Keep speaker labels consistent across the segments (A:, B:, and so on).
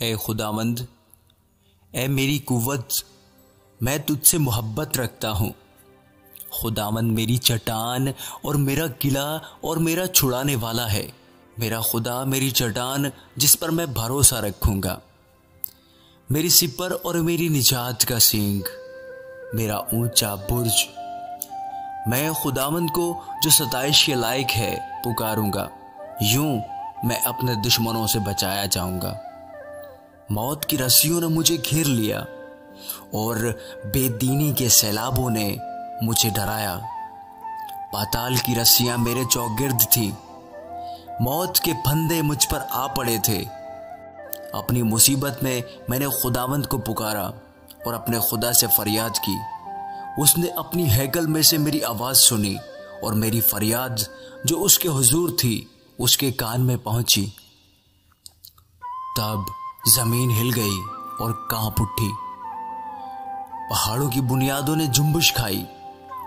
A: ए खुदावंद, ए मेरी कुव्वत, मैं तुझसे मोहब्बत रखता हूँ। खुदावंद मेरी चट्टान और मेरा किला और मेरा छुड़ाने वाला है। मेरा खुदा मेरी चट्टान जिस पर मैं भरोसा रखूँगा, मेरी सिपर और मेरी निजात का सींग, मेरा ऊंचा बुर्ज। मैं खुदावंद को जो सताइश के लायक है पुकारूंगा। यूं मैं अपने दुश्मनों से बचाया जाऊंगा। मौत की रस्सियों ने मुझे घेर लिया और बेदीनी के सैलाबों ने मुझे डराया। पाताल की रस्सियां मेरे चौगिर्द थी, मौत के फंदे मुझ पर आ पड़े थे। अपनी मुसीबत में मैंने खुदावंद को पुकारा और अपने खुदा से फरियाद की। उसने अपनी हैकल में से मेरी आवाज़ सुनी और मेरी फरियाद जो उसके हुजूर थी उसके कान में पहुंची। तब जमीन हिल गई और कांप उठी। पहाड़ों की बुनियादों ने जुम्बिश खाई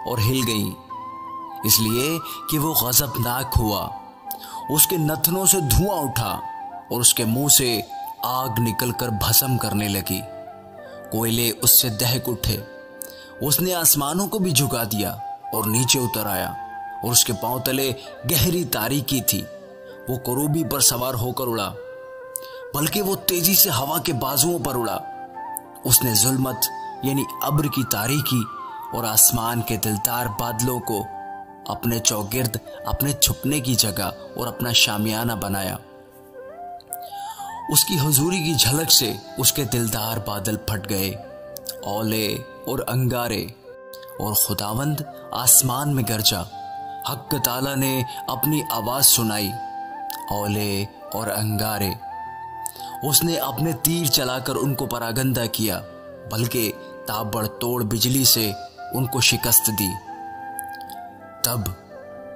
A: और हिल गई, इसलिए कि वो गजबनाक हुआ। उसके नथनों से धुआं उठा और उसके मुंह से आग निकलकर भस्म करने लगी। कोयले उससे दहक उठे। उसने आसमानों को भी झुका दिया और नीचे उतर आया और उसके पांव तले गहरी तारीकी थी। वो करूबी पर सवार होकर उड़ा, बल्कि वो तेजी से हवा के बाजुओं पर उड़ा। उसने जुल्मत यानी अब्र की तारीकी और आसमान के दिलदार बादलों को अपने चौगिर्द अपने छुपने की जगह और अपना शामियाना बनाया। उसकी हुजूरी की झलक से उसके दिलदार बादल फट गए, औले और अंगारे, और खुदावंद आसमान में गरजा। हक ताला ने अपनी आवाज सुनाई, औले और अंगारे। उसने अपने तीर चलाकर उनको परागंदा किया, बल्कि ताबड़तोड़ बिजली से उनको शिकस्त दी। तब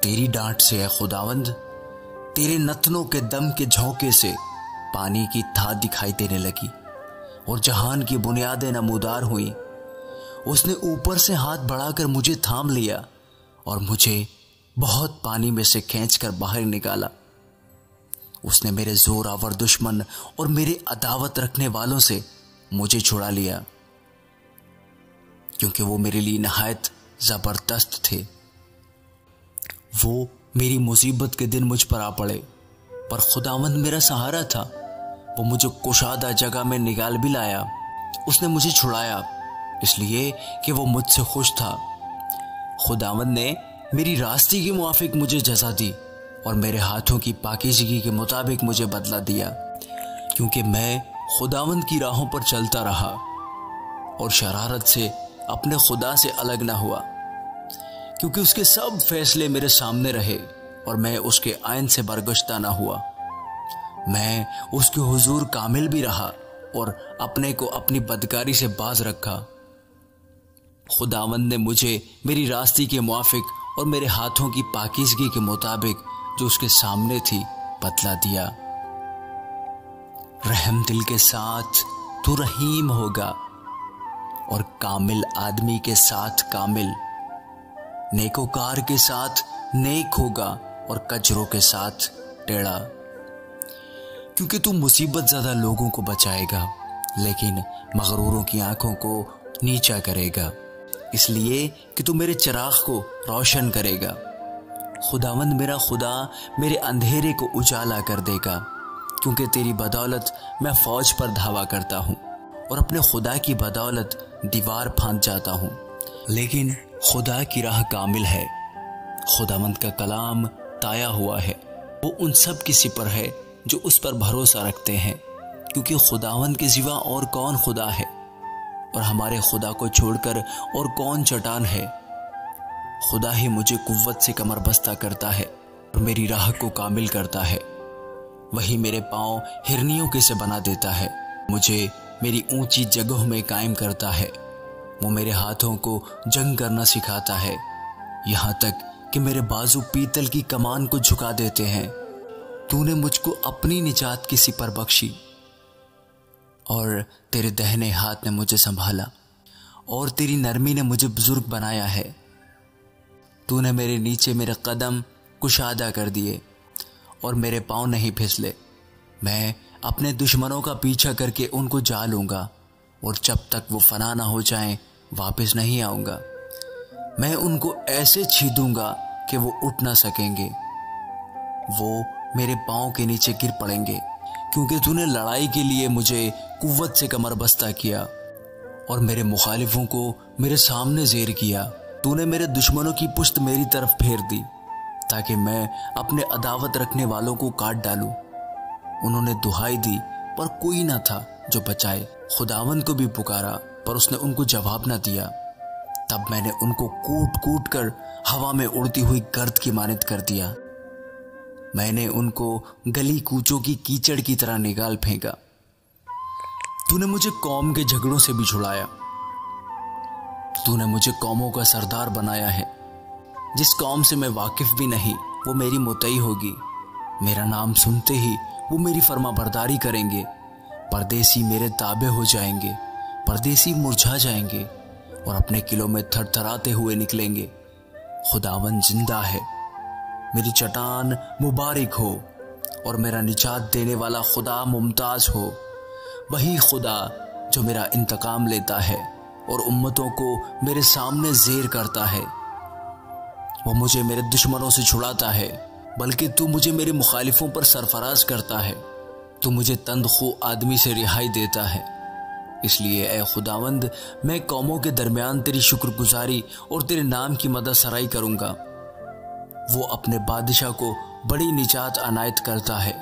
A: तेरी डांट से है खुदावंद, तेरे नथनों के दम के झोंके से पानी की थाह दिखाई देने लगी और जहान की बुनियादें नमूदार हुई। उसने ऊपर से हाथ बढ़ाकर मुझे थाम लिया और मुझे बहुत पानी में से खींचकर बाहर निकाला। उसने मेरे जोरावर दुश्मन और मेरे अदावत रखने वालों से मुझे छुड़ा लिया, क्योंकि वो मेरे लिए नहायत जबरदस्त थे। वो मेरी मुसीबत के दिन मुझ पर आ पड़े, पर खुदावंद मेरा सहारा था। वो मुझे कुशादा जगह में निकाल भी लाया। उसने मुझे छुड़ाया इसलिए कि वो मुझसे खुश था। खुदावंद ने मेरी रास्ते के मुआफिक मुझे जज़ा दी और मेरे हाथों की पाकीज़गी के मुताबिक मुझे बदला दिया, क्योंकि मैं खुदावंद की राहों पर चलता रहा और शरारत से अपने खुदा से अलग ना हुआ, क्योंकि उसके सब फैसले मेरे सामने रहे और मैं उसके आइन से बरगश्ता ना हुआ। मैं उसके हुजूर कामिल भी रहा और अपने को अपनी बदकारी से बाज रखा। खुदावंद ने मुझे मेरी रास्ते के मुआफिक और मेरे हाथों की पाकीज़गी के मुताबिक जो उसके सामने थी बदला दिया। रहम दिल के साथ तू रहीम होगा और कामिल आदमी के साथ कामिल, नेकोकार के साथ नेक होगा और कचरों के साथ टेढ़ा। क्योंकि तू मुसीबत ज़्यादा लोगों को बचाएगा, लेकिन मगरूरों की आंखों को नीचा करेगा, इसलिए कि तू मेरे चिराग को रोशन करेगा। खुदावंद मेरा खुदा मेरे अंधेरे को उजाला कर देगा, क्योंकि तेरी बदौलत मैं फौज पर धावा करता हूँ और अपने खुदा की बदौलत दीवार फांद जाता हूँ। लेकिन खुदा की राह कामिल है, खुदावंद का कलाम ताया हुआ है। वो उन सब की सिपर है जो उस पर भरोसा रखते हैं, क्योंकि खुदावंद के सिवा और कौन खुदा है, और हमारे खुदा को छोड़कर और कौन चट्टान है। खुदा ही मुझे कुव्वत से कमर बस्ता करता है और मेरी राह को कामिल करता है। वही मेरे पांव हिरनियों के से बना देता है, मुझे मेरी ऊंची जगहों में कायम करता है। वो मेरे हाथों को जंग करना सिखाता है, यहाँ तक कि मेरे बाजू पीतल की कमान को झुका देते हैं। तूने मुझको अपनी निजात की सिपर बख्शी और तेरे दहने हाथ ने मुझे संभाला और तेरी नरमी ने मुझे बुजुर्ग बनाया है। तूने मेरे नीचे मेरे कदम कुशादा कर दिए और मेरे पांव नहीं फिसले। मैं अपने दुश्मनों का पीछा करके उनको जा लूंगा और जब तक वो फना ना हो जाएं वापस नहीं आऊंगा। मैं उनको ऐसे छीदूंगा कि वो उठ ना सकेंगे। वो मेरे पाँव के नीचे गिर पड़ेंगे, क्योंकि तूने लड़ाई के लिए मुझे कुव्वत से कमर बस्ता किया और मेरे मुखालिफों को मेरे सामने ज़ेर किया। तूने मेरे दुश्मनों की पुश्त मेरी तरफ फेर दी ताकि मैं अपने अदावत रखने वालों को काट डालूं। उन्होंने दुहाई दी पर कोई ना था जो बचाए। खुदावंद को भी पुकारा पर उसने उनको जवाब ना दिया। तब मैंने उनको कूट कूट कर हवा में उड़ती हुई गर्द की मानद कर दिया। मैंने उनको गली कूचों की कीचड़ की तरह निकाल फेंका। तूने मुझे कौम के झगड़ों से भी छुड़ाया। तूने मुझे कौमों का सरदार बनाया है। जिस कौम से मैं वाकिफ भी नहीं वो मेरी मुतई होगी। मेरा नाम सुनते ही वो मेरी फर्माबरदारी करेंगे। परदेसी मेरे ताबे हो जाएंगे। परदेसी मुरझा जाएंगे और अपने किलों में थरथराते हुए निकलेंगे। खुदावन जिंदा है। मेरी चट्टान मुबारक हो और मेरा निजात देने वाला खुदा मुमताज हो। वही खुदा जो मेरा इंतकाम लेता है और उम्मतों को मेरे सामने ज़ेर करता है। वो मुझे मेरे दुश्मनों से छुड़ाता है, बल्कि तू मुझे मेरे मुखालिफों पर सरफराज करता है। तू मुझे तंदखू आदमी से रिहाई देता है। इसलिए ए खुदावंद, मैं कौमों के दरमियान तेरी शुक्रगुजारी और तेरे नाम की मदद सराई करूंगा। वो अपने बादशाह को बड़ी निजात अनायत करता है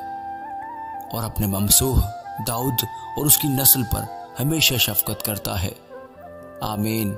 A: और अपने ममसूह दाऊद और उसकी नस्ल पर हमेशा शफकत करता है। आमीन।